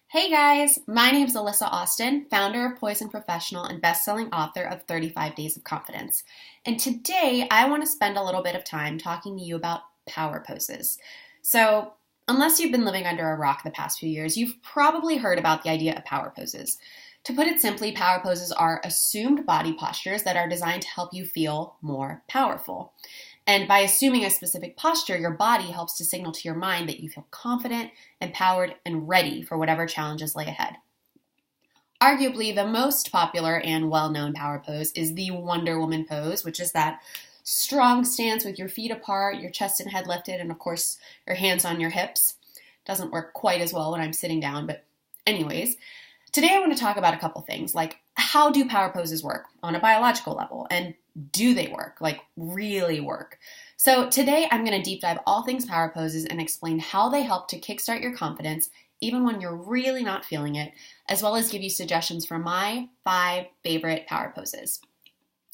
Hey guys, my name is Alyssa Austin, founder of Poison Professional and best-selling author of 35 Days of Confidence. And today I want to spend a little bit of time talking to you about power poses. So, unless you've been living under a rock the past few years, you've probably heard about the idea of power poses. To put it simply, power poses are assumed body postures that are designed to help you feel more powerful. And by assuming a specific posture, your body helps to signal to your mind that you feel confident, empowered, and ready for whatever challenges lay ahead. Arguably, the most popular and well-known power pose is the Wonder Woman pose, which is that strong stance with your feet apart, your chest and head lifted, and of course, your hands on your hips. Doesn't work quite as well when I'm sitting down, but anyways. Today I want to talk about a couple things, like how do power poses work on a biological level, and do they work, like really work? So today I'm going to deep dive all things power poses and explain how they help to kickstart your confidence even when you're really not feeling it, as well as give you suggestions for my 5 favorite power poses.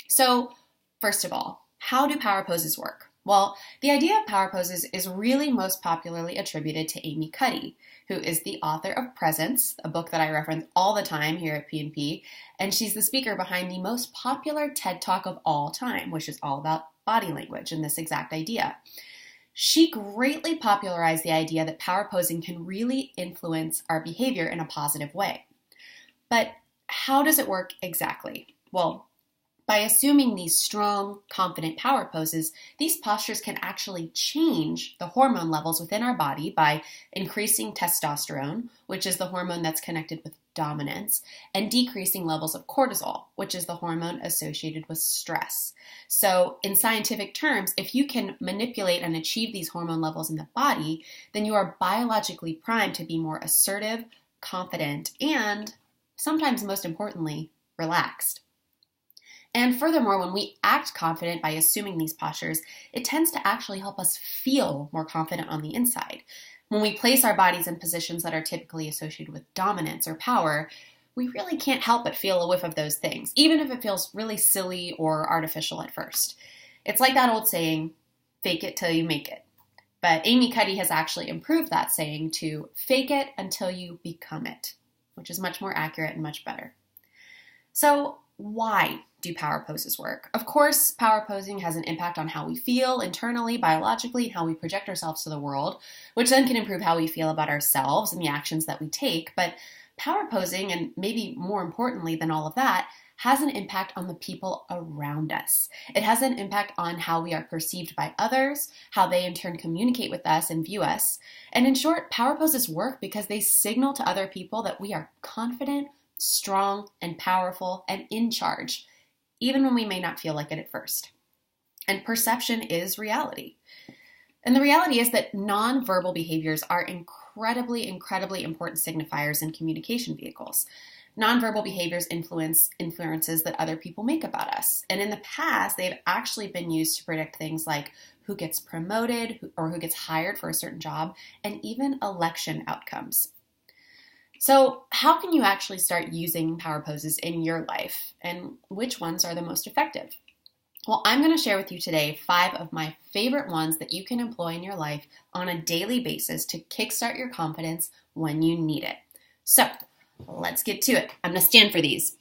So first of all, how do power poses work? Well, the idea of power poses is really most popularly attributed to Amy Cuddy, who is the author of Presence, a book that I reference all the time here at P&P, and she's the speaker behind the most popular TED Talk of all time, which is all about body language and this exact idea. She greatly popularized the idea that power posing can really influence our behavior in a positive way. But how does it work exactly? Well, by assuming these strong, confident power poses, these postures can actually change the hormone levels within our body by increasing testosterone, which is the hormone that's connected with dominance, and decreasing levels of cortisol, which is the hormone associated with stress. So, in scientific terms, if you can manipulate and achieve these hormone levels in the body, then you are biologically primed to be more assertive, confident, and sometimes most importantly, relaxed. And furthermore, when we act confident by assuming these postures, it tends to actually help us feel more confident on the inside. When we place our bodies in positions that are typically associated with dominance or power, we really can't help but feel a whiff of those things, even if it feels really silly or artificial at first. It's like that old saying, fake it till you make it. But Amy Cuddy has actually improved that saying to fake it until you become it, which is much more accurate and much better. So, why do power poses work? Of course, power posing has an impact on how we feel internally, biologically, and how we project ourselves to the world, which then can improve how we feel about ourselves and the actions that we take. But power posing, and maybe more importantly than all of that, has an impact on the people around us. It has an impact on how we are perceived by others, how they in turn communicate with us and view us. And in short, power poses work because they signal to other people that we are confident, strong, and powerful, and in charge, even when we may not feel like it at first. And perception is reality. And the reality is that nonverbal behaviors are incredibly important signifiers in communication vehicles. Nonverbal behaviors influences that other people make about us. And in the past, they've actually been used to predict things like who gets promoted or who gets hired for a certain job, and even election outcomes. So how can you actually start using power poses in your life, and which ones are the most effective? Well, I'm going to share with you today 5 of my favorite ones that you can employ in your life on a daily basis to kickstart your confidence when you need it. So let's get to it. I'm going to stand for these.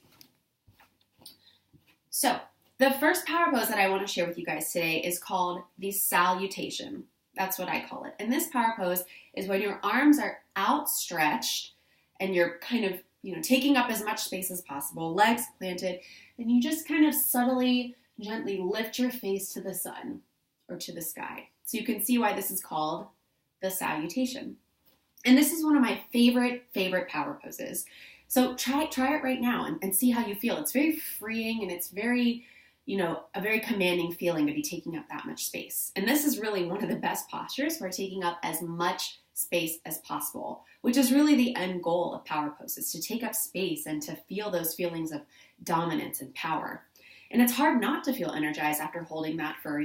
So the first power pose that I want to share with you guys today is called the salutation. That's what I call it. And this power pose is when your arms are outstretched and you're kind of, taking up as much space as possible, legs planted, and you just kind of subtly, gently lift your face to the sun or to the sky. So you can see why this is called the salutation. And this is one of my favorite power poses. So try it right now and see how you feel. It's very freeing and it's very, a very commanding feeling to be taking up that much space. And this is really one of the best postures for taking up as much space as possible, which is really the end goal of power poses, to take up space and to feel those feelings of dominance and power. And it's hard not to feel energized after holding that for,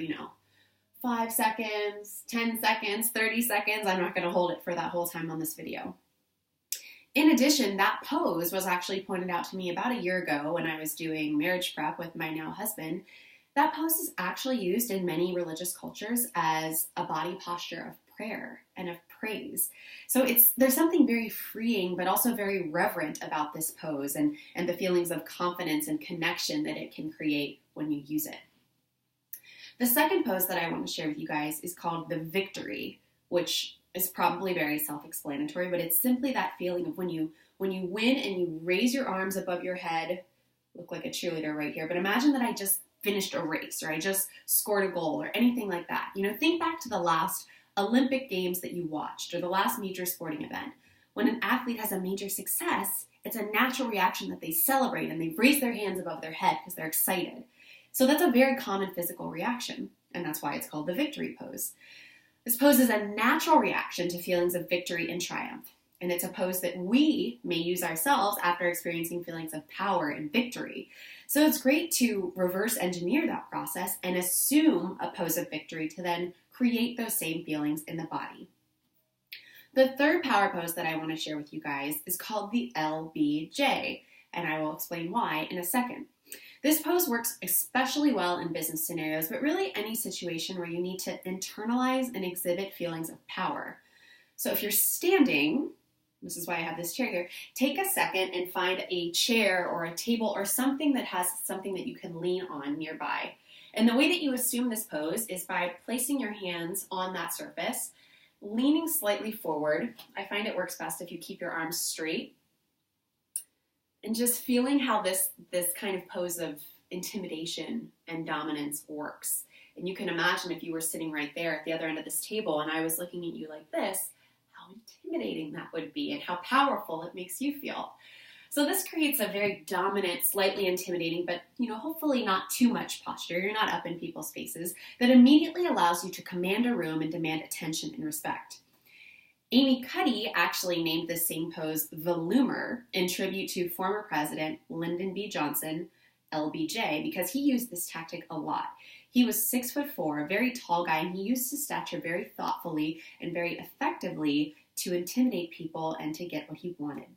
5 seconds, 10 seconds, 30 seconds. I'm not going to hold it for that whole time on this video. In addition, that pose was actually pointed out to me about a year ago when I was doing marriage prep with my now husband. That pose is actually used in many religious cultures as a body posture of prayer and of praise. So there's something very freeing, but also very reverent about this pose and the feelings of confidence and connection that it can create when you use it. The second pose that I want to share with you guys is called the victory, which is probably very self-explanatory, but it's simply that feeling of when you win and you raise your arms above your head. Look like a cheerleader right here, but imagine that I just finished a race or I just scored a goal or anything like that. Think back to the last Olympic Games that you watched or the last major sporting event. When an athlete has a major success, it's a natural reaction that they celebrate and they raise their hands above their head because they're excited. So that's a very common physical reaction, and that's why it's called the victory pose. This pose is a natural reaction to feelings of victory and triumph, and it's a pose that we may use ourselves after experiencing feelings of power and victory. So it's great to reverse engineer that process and assume a pose of victory to then create those same feelings in the body. The third power pose that I want to share with you guys is called the LBJ, and I will explain why in a second. This pose works especially well in business scenarios, but really any situation where you need to internalize and exhibit feelings of power. So if you're standing, this is why I have this chair here, take a second and find a chair or a table or something that has something that you can lean on nearby. And the way that you assume this pose is by placing your hands on that surface, leaning slightly forward. I find it works best if you keep your arms straight. And just feeling how this kind of pose of intimidation and dominance works. And you can imagine if you were sitting right there at the other end of this table and I was looking at you like this, how intimidating that would be and how powerful it makes you feel. So this creates a very dominant, slightly intimidating, but hopefully not too much posture. You're not up in people's faces. That immediately allows you to command a room and demand attention and respect. Amy Cuddy actually named this same pose the Loomer in tribute to former President Lyndon B. Johnson, LBJ, because he used this tactic a lot. He was 6'4", a very tall guy, and he used his stature very thoughtfully and very effectively to intimidate people and to get what he wanted.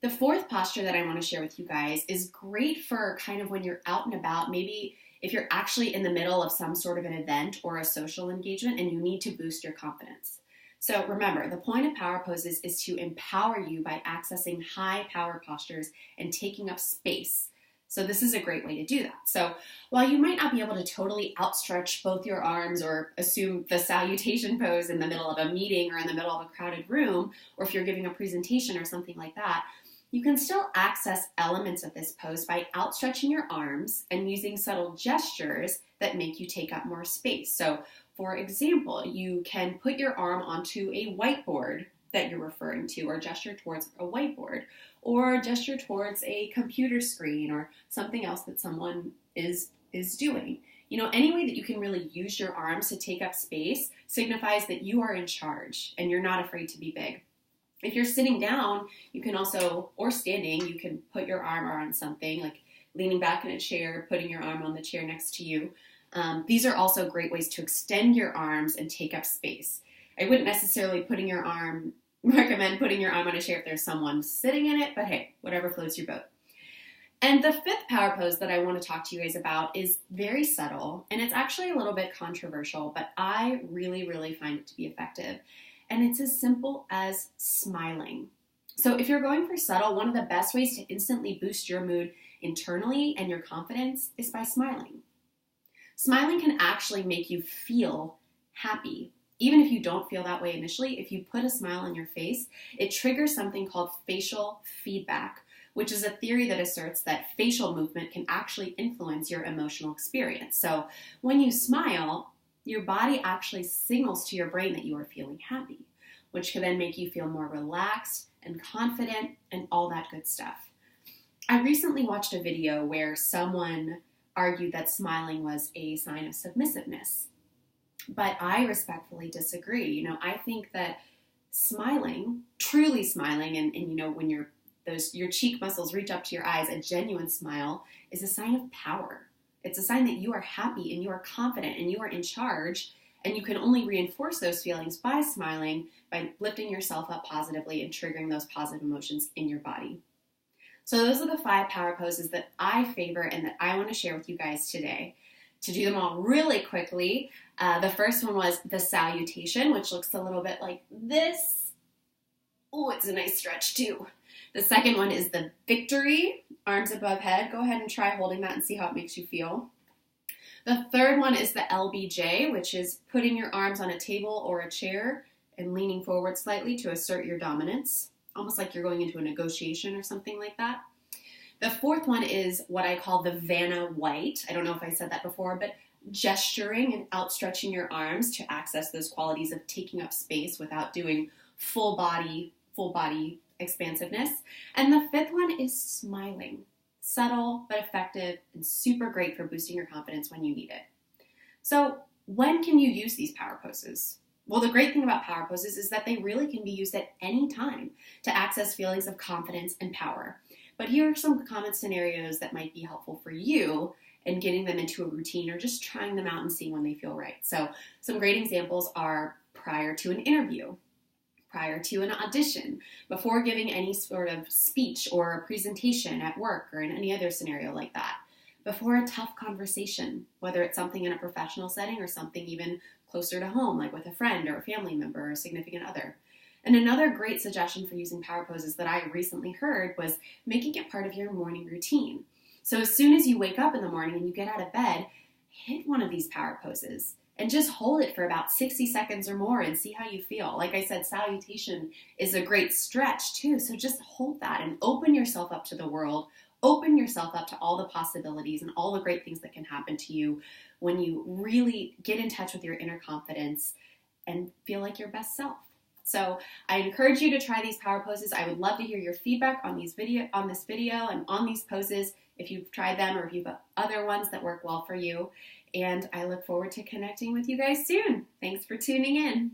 The fourth posture that I want to share with you guys is great for kind of when you're out and about, maybe if you're actually in the middle of some sort of an event or a social engagement and you need to boost your confidence. So remember, the point of power poses is to empower you by accessing high power postures and taking up space. So this is a great way to do that. So while you might not be able to totally outstretch both your arms or assume the salutation pose in the middle of a meeting or in the middle of a crowded room, or if you're giving a presentation or something like that, you can still access elements of this pose by outstretching your arms and using subtle gestures that make you take up more space. So for example, you can put your arm onto a whiteboard that you're referring to, or gesture towards a whiteboard, or gesture towards a computer screen or something else that someone is doing. Any way that you can really use your arms to take up space signifies that you are in charge and you're not afraid to be big. If you're sitting down, you can also, or standing, you can put your arm around something, like leaning back in a chair, putting your arm on the chair next to you. These are also great ways to extend your arms and take up space. I wouldn't necessarily recommend putting your arm on a chair if there's someone sitting in it, but hey, whatever floats your boat. And the fifth power pose that I want to talk to you guys about is very subtle, and it's actually a little bit controversial, but I really, really find it to be effective. And it's as simple as smiling. So if you're going for subtle, one of the best ways to instantly boost your mood internally and your confidence is by smiling. Smiling can actually make you feel happy. Even if you don't feel that way initially, if you put a smile on your face, it triggers something called facial feedback, which is a theory that asserts that facial movement can actually influence your emotional experience. So when you smile, your body actually signals to your brain that you are feeling happy, which can then make you feel more relaxed and confident and all that good stuff. I recently watched a video where someone argued that smiling was a sign of submissiveness. But I respectfully disagree. I think that smiling, truly smiling, and when your cheek muscles reach up to your eyes, a genuine smile is a sign of power. It's a sign that you are happy and you are confident and you are in charge, and you can only reinforce those feelings by smiling, by lifting yourself up positively and triggering those positive emotions in your body. So those are the 5 power poses that I favor and that I want to share with you guys today. To do them all really quickly, the first one was the salutation, which looks a little bit like this. Oh, it's a nice stretch too. The second one is the victory, arms above head. Go ahead and try holding that and see how it makes you feel. The third one is the LBJ, which is putting your arms on a table or a chair and leaning forward slightly to assert your dominance, almost like you're going into a negotiation or something like that. The fourth one is what I call the Vanna White. I don't know if I said that before, but gesturing and outstretching your arms to access those qualities of taking up space without doing full body expansiveness. And the fifth one is smiling. Subtle but effective and super great for boosting your confidence when you need it. So when can you use these power poses? Well, the great thing about power poses is that they really can be used at any time to access feelings of confidence and power. But here are some common scenarios that might be helpful for you in getting them into a routine or just trying them out and seeing when they feel right. So some great examples are prior to an interview, prior to an audition, before giving any sort of speech or a presentation at work or in any other scenario like that, before a tough conversation, whether it's something in a professional setting or something even closer to home, like with a friend or a family member or a significant other. And another great suggestion for using power poses that I recently heard was making it part of your morning routine. So as soon as you wake up in the morning and you get out of bed, hit one of these power poses and just hold it for about 60 seconds or more and see how you feel. Like I said, salutation is a great stretch too. So just hold that and open yourself up to the world. Open yourself up to all the possibilities and all the great things that can happen to you when you really get in touch with your inner confidence and feel like your best self. So I encourage you to try these power poses. I would love to hear your feedback on this video and on these poses if you've tried them or if you've other ones that work well for you. And I look forward to connecting with you guys soon. Thanks for tuning in.